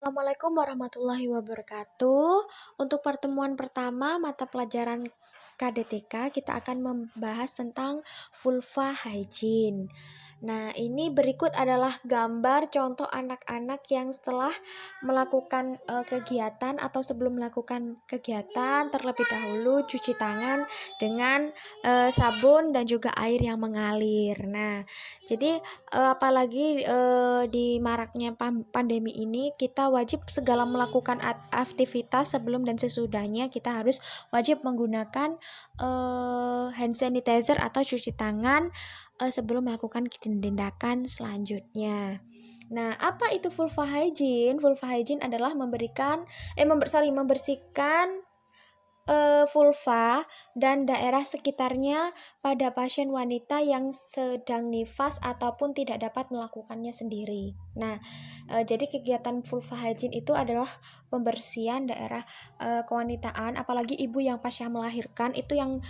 Assalamualaikum warahmatullahi wabarakatuh. Untuk pertemuan pertama mata pelajaran KDTK, kita akan membahas tentang vulva hygiene. Nah, ini berikut adalah gambar contoh anak-anak yang setelah melakukan kegiatan atau sebelum melakukan kegiatan terlebih dahulu cuci tangan dengan sabun dan juga air yang mengalir. Nah, jadi apalagi di maraknya pandemi ini, kita wajib segala melakukan aktivitas sebelum dan sesudahnya kita harus wajib menggunakan hand sanitizer atau cuci tangan sebelum melakukan tindakan selanjutnya. Nah, apa itu vulva hygiene? Vulva hygiene adalah membersihkan vulva dan daerah sekitarnya pada pasien wanita yang sedang nifas ataupun tidak dapat melakukannya sendiri. Nah, jadi kegiatan vulva hygiene itu adalah pembersihan daerah kewanitaan, apalagi ibu yang pasca melahirkan itu yang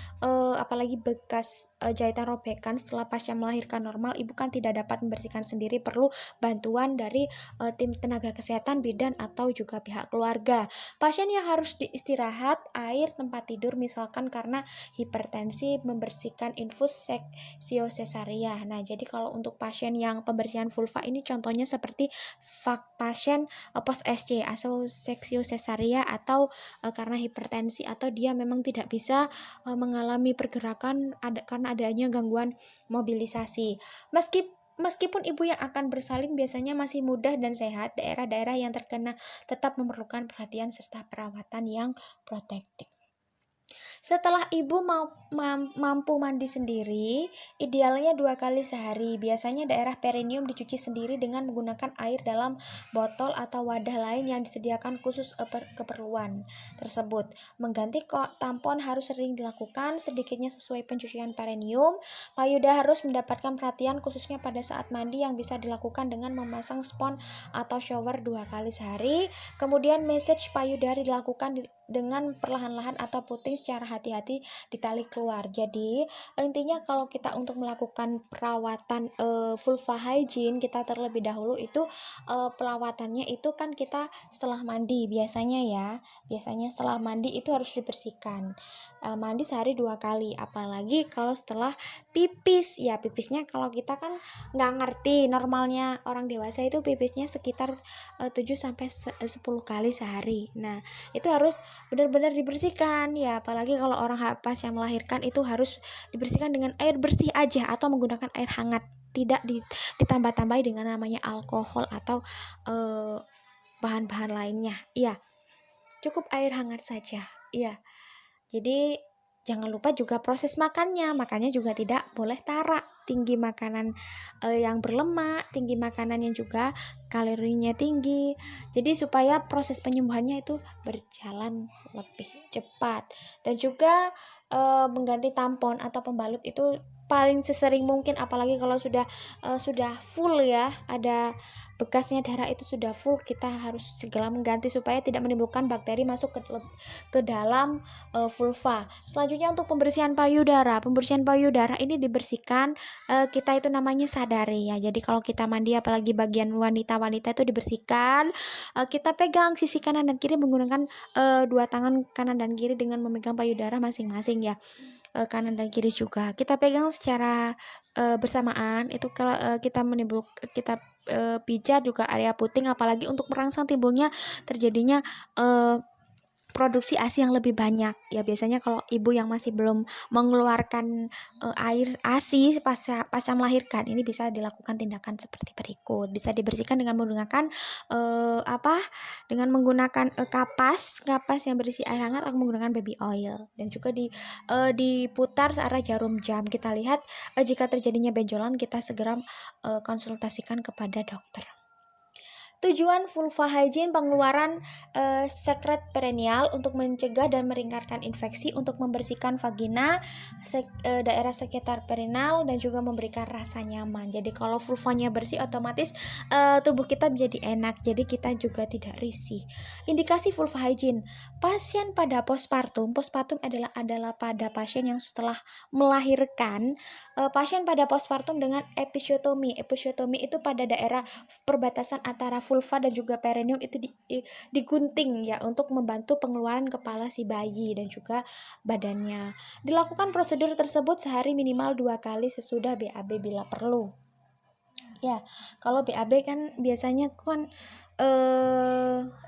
apalagi bekas jahitan robekan setelah pasca melahirkan normal, ibu kan tidak dapat membersihkan sendiri, perlu bantuan dari tim tenaga kesehatan, bidan atau juga pihak keluarga. Pasien yang harus diistirahat air tempat tidur misalkan karena hipertensi, membersihkan infus seksio cesaria. Nah, jadi kalau untuk pasien yang pembersihan vulva ini contohnya seperti pasien post SC atau seksio cesaria atau karena hipertensi atau dia memang tidak bisa mengalami pergerakan karena adanya gangguan mobilisasi. Meskipun ibu yang akan bersalin biasanya masih muda dan sehat, daerah-daerah yang terkena tetap memerlukan perhatian serta perawatan yang protektif. Setelah ibu mampu mandi sendiri, idealnya 2 kali sehari. Biasanya daerah perineum dicuci sendiri dengan menggunakan air dalam botol atau wadah lain yang disediakan khusus keperluan tersebut. Mengganti tampon harus sering dilakukan, sedikitnya sesuai pencucian perineum. Payuda harus mendapatkan perhatian khususnya pada saat mandi yang bisa dilakukan dengan memasang spons atau shower 2 kali sehari. Kemudian massage payudara dilakukan dengan perlahan-lahan atau puting secara hati-hati di tali keluar. Jadi intinya kalau kita untuk melakukan perawatan vulva hygiene, kita terlebih dahulu itu perawatannya itu kan kita setelah mandi biasanya setelah mandi itu harus dibersihkan. Mandi sehari 2 kali, apalagi kalau setelah pipis, ya pipisnya kalau kita kan nggak ngerti, normalnya orang dewasa itu pipisnya sekitar 7-10 kali sehari. Nah, itu harus benar-benar dibersihkan ya, apalagi kalau orang pas yang melahirkan itu harus dibersihkan dengan air bersih aja atau menggunakan air hangat, tidak ditambah-tambahi dengan namanya alkohol atau bahan-bahan lainnya. Iya, cukup air hangat saja. Iya. Jadi jangan lupa juga proses makannya juga tidak boleh tarak, tinggi makanan yang berlemak, tinggi makanan yang juga kalorinya tinggi. Jadi supaya proses penyembuhannya itu berjalan lebih cepat. Dan juga mengganti tampon atau pembalut itu paling sesering mungkin, apalagi kalau sudah full ya, ada bekasnya darah itu sudah full, kita harus segera mengganti supaya tidak menimbulkan bakteri masuk ke dalam vulva. Selanjutnya untuk pembersihan payudara. Pembersihan payudara ini dibersihkan kita itu namanya sadare ya. Jadi kalau kita mandi apalagi bagian wanita-wanita itu dibersihkan, kita pegang sisi kanan dan kiri menggunakan 2 tangan kanan dan kiri dengan memegang payudara masing-masing ya. Kanan dan kiri juga kita pegang secara bersamaan. Itu kalau kita pijat juga area puting, apalagi untuk merangsang timbulnya terjadinya produksi ASI yang lebih banyak ya. Biasanya kalau ibu yang masih belum mengeluarkan air ASI pasca melahirkan, ini bisa dilakukan tindakan seperti berikut. Bisa dibersihkan dengan menggunakan dengan menggunakan kapas yang berisi air hangat atau menggunakan baby oil, dan juga diputar searah jarum jam. Kita lihat jika terjadinya benjolan, kita segera konsultasikan kepada dokter. Tujuan vulva hygiene: pengeluaran sekret perineal untuk mencegah dan meringankan infeksi, untuk membersihkan vagina, daerah sekitar perineal, dan juga memberikan rasa nyaman. Jadi kalau vulvanya bersih, otomatis tubuh kita menjadi enak, jadi kita juga tidak risih. Indikasi vulva hygiene: pasien pada postpartum adalah pada pasien yang setelah melahirkan, pasien pada postpartum dengan episiotomi itu pada daerah perbatasan antara vulva dan juga perineum itu digunting ya untuk membantu pengeluaran kepala si bayi dan juga badannya. Dilakukan prosedur tersebut sehari minimal 2 kali sesudah BAB bila perlu. Ya, kalau BAB kan biasanya kan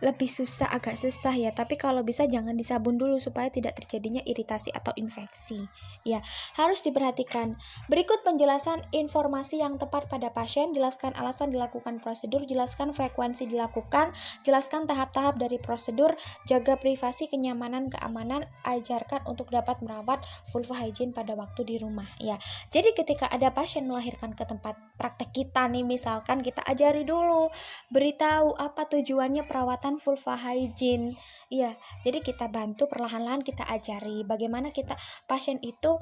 lebih susah, agak susah ya, tapi kalau bisa jangan disabun dulu supaya tidak terjadinya iritasi atau infeksi. Ya, harus diperhatikan. Berikut penjelasan informasi yang tepat pada pasien. Jelaskan alasan dilakukan prosedur, jelaskan frekuensi dilakukan, jelaskan tahap-tahap dari prosedur, jaga privasi, kenyamanan, keamanan, ajarkan untuk dapat merawat vulva hygiene pada waktu di rumah. Ya, jadi ketika ada pasien melahirkan ke tempat praktek kita nih, misalkan kita ajari dulu, beritahu apa tujuannya perawatan vulva hygiene. Iya, jadi kita bantu perlahan-lahan, kita ajari bagaimana kita pasien itu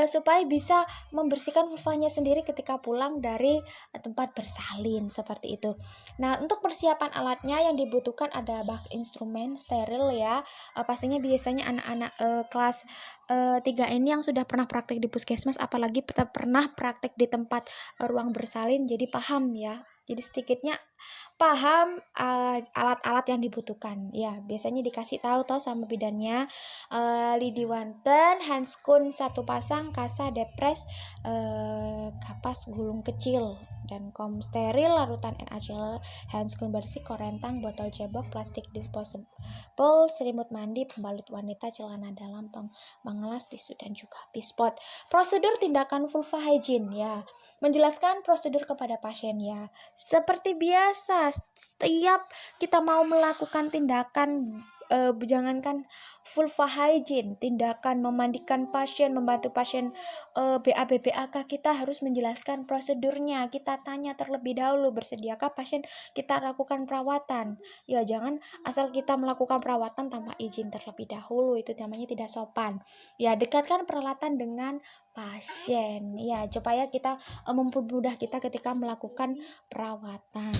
supaya bisa membersihkan vulvanya sendiri ketika pulang dari tempat bersalin seperti itu. Nah, untuk persiapan alatnya yang dibutuhkan ada bak instrumen steril ya. Pastinya biasanya anak-anak kelas 3 ini yang sudah pernah praktek di puskesmas, apalagi pernah praktek di tempat ruang bersalin, jadi paham ya. Jadi sedikitnya paham alat-alat yang dibutuhkan. Ya, biasanya dikasih tahu sama bidannya, lidi wanten, handskun 1 pasang, kasa, depres, kapas gulung kecil, dan kom steril, larutan NaCl, handskun bersih, korentang, botol cebok, plastik disposable, selimut mandi, pembalut wanita, celana dalam, mengelas, tisu, dan juga pispot. Prosedur tindakan vulva hygiene ya. Menjelaskan prosedur kepada pasien ya. Seperti biasa, setiap kita mau melakukan tindakan jangankan vulva hygiene, tindakan memandikan pasien, membantu pasien BAB BAK, kita harus menjelaskan prosedurnya. Kita tanya terlebih dahulu, bersediakah pasien kita lakukan perawatan. Ya, jangan asal kita melakukan perawatan tanpa izin terlebih dahulu, itu namanya tidak sopan. Ya, dekatkan peralatan dengan pasien ya, supaya kita mempermudah kita ketika melakukan perawatan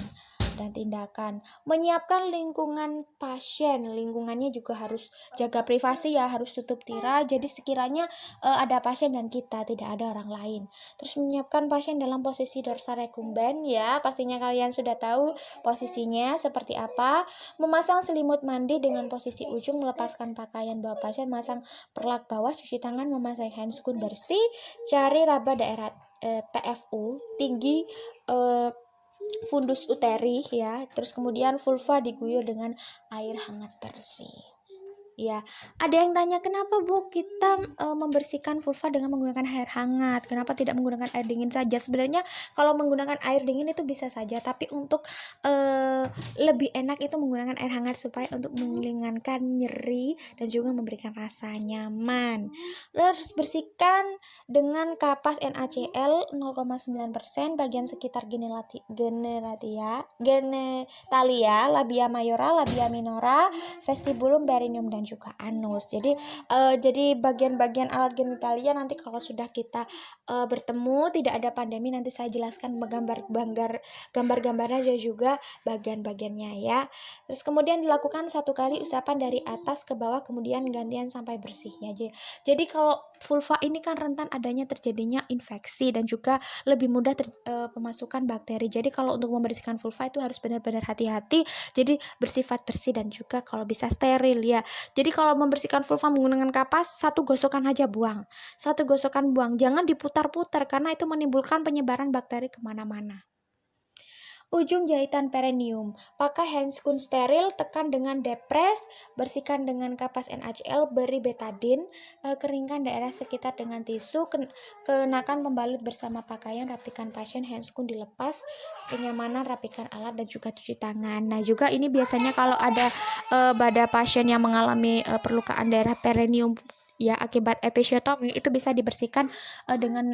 dan tindakan. Menyiapkan lingkungan pasien, lingkungannya juga harus jaga privasi ya, harus tutup tirai, jadi sekiranya ada pasien dan kita, tidak ada orang lain. Terus menyiapkan pasien dalam posisi dorsal recumbent ya, pastinya kalian sudah tahu posisinya seperti apa. Memasang selimut mandi dengan posisi ujung, melepaskan pakaian bawah pasien, masang perlak bawah, cuci tangan, memasang handskun bersih, cari raba daerah TFU tinggi, fundus uteri ya. Terus kemudian vulva diguyur dengan air hangat bersih. Ya, ada yang tanya, kenapa Bu kita membersihkan vulva dengan menggunakan air hangat? Kenapa tidak menggunakan air dingin saja? Sebenarnya kalau menggunakan air dingin itu bisa saja, tapi untuk lebih enak itu menggunakan air hangat supaya untuk meringankan nyeri dan juga memberikan rasa nyaman. Terus bersihkan dengan kapas NaCl 0,9%, bagian sekitar genitalia, labia mayora, labia minora, vestibulum, perineum, dan juga anus. Jadi bagian-bagian alat genitalia nanti kalau sudah kita bertemu, tidak ada pandemi, nanti saya jelaskan gambar-gambarnya dan juga bagian-bagiannya ya. Terus kemudian dilakukan 1 kali usapan dari atas ke bawah, kemudian gantian sampai bersih ya. Jadi kalau vulva ini kan rentan adanya terjadinya infeksi dan juga lebih mudah pemasukan bakteri. Jadi kalau untuk membersihkan vulva itu harus benar-benar hati-hati, jadi bersifat bersih dan juga kalau bisa steril ya. Jadi kalau membersihkan vulva menggunakan kapas, 1 gosokan aja buang. 1 gosokan buang, jangan diputar-putar karena itu menimbulkan penyebaran bakteri kemana-mana. Ujung jahitan perineum, pakai handskun steril, tekan dengan depres, bersihkan dengan kapas NaCl, beri betadine, keringkan daerah sekitar dengan tisu, kenakan pembalut bersama pakaian, rapikan pasien, handskun dilepas, kenyamanan, rapikan alat dan juga cuci tangan. Nah, juga ini biasanya kalau ada pada pasien yang mengalami perlukaan daerah perineum ya akibat episiotomi, itu bisa dibersihkan dengan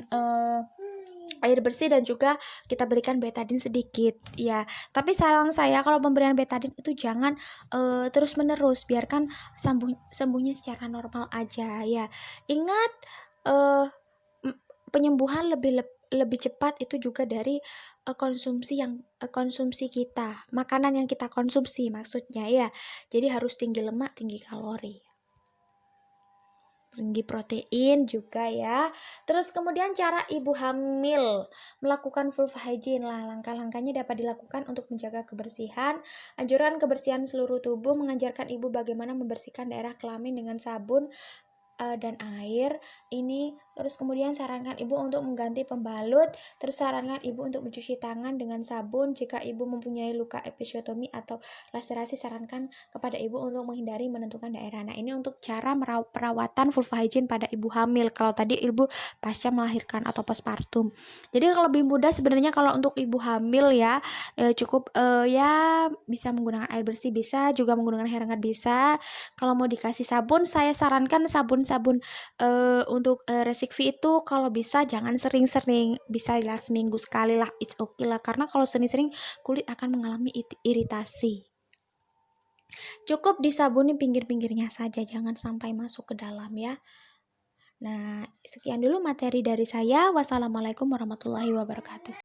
air bersih dan juga kita berikan betadine sedikit ya. Tapi saran saya kalau pemberian betadine itu jangan terus menerus, biarkan sembuhnya secara normal aja ya. Ingat penyembuhan lebih cepat itu juga dari konsumsi kita, makanan yang kita konsumsi maksudnya ya. Jadi harus tinggi lemak, tinggi kalori. tinggi protein juga ya. Terus kemudian cara ibu hamil melakukan vulva hygiene lah, langkah-langkahnya dapat dilakukan untuk menjaga kebersihan. Anjuran kebersihan seluruh tubuh, mengajarkan ibu bagaimana membersihkan daerah kelamin dengan sabun dan air ini. Terus kemudian sarankan ibu untuk mengganti pembalut. Terus sarankan ibu untuk mencuci tangan dengan sabun. Jika ibu mempunyai luka episiotomi atau laserasi, sarankan kepada ibu untuk menghindari menentukan daerah. Nah, ini untuk cara perawatan vulva hygiene pada ibu hamil. Kalau tadi ibu pasca melahirkan atau postpartum. Jadi kalau lebih mudah sebenarnya kalau untuk ibu hamil ya, cukup ya bisa menggunakan air bersih, bisa juga menggunakan air hangat, bisa. Kalau mau dikasih sabun, saya sarankan sabun untuk Resikvi itu kalau bisa jangan sering-sering, bisa lah seminggu sekali lah, it's okay lah, karena kalau sering-sering kulit akan mengalami iritasi. Cukup disabuni pinggir-pinggirnya saja, jangan sampai masuk ke dalam ya. Nah, sekian dulu materi dari saya. Wassalamualaikum warahmatullahi wabarakatuh.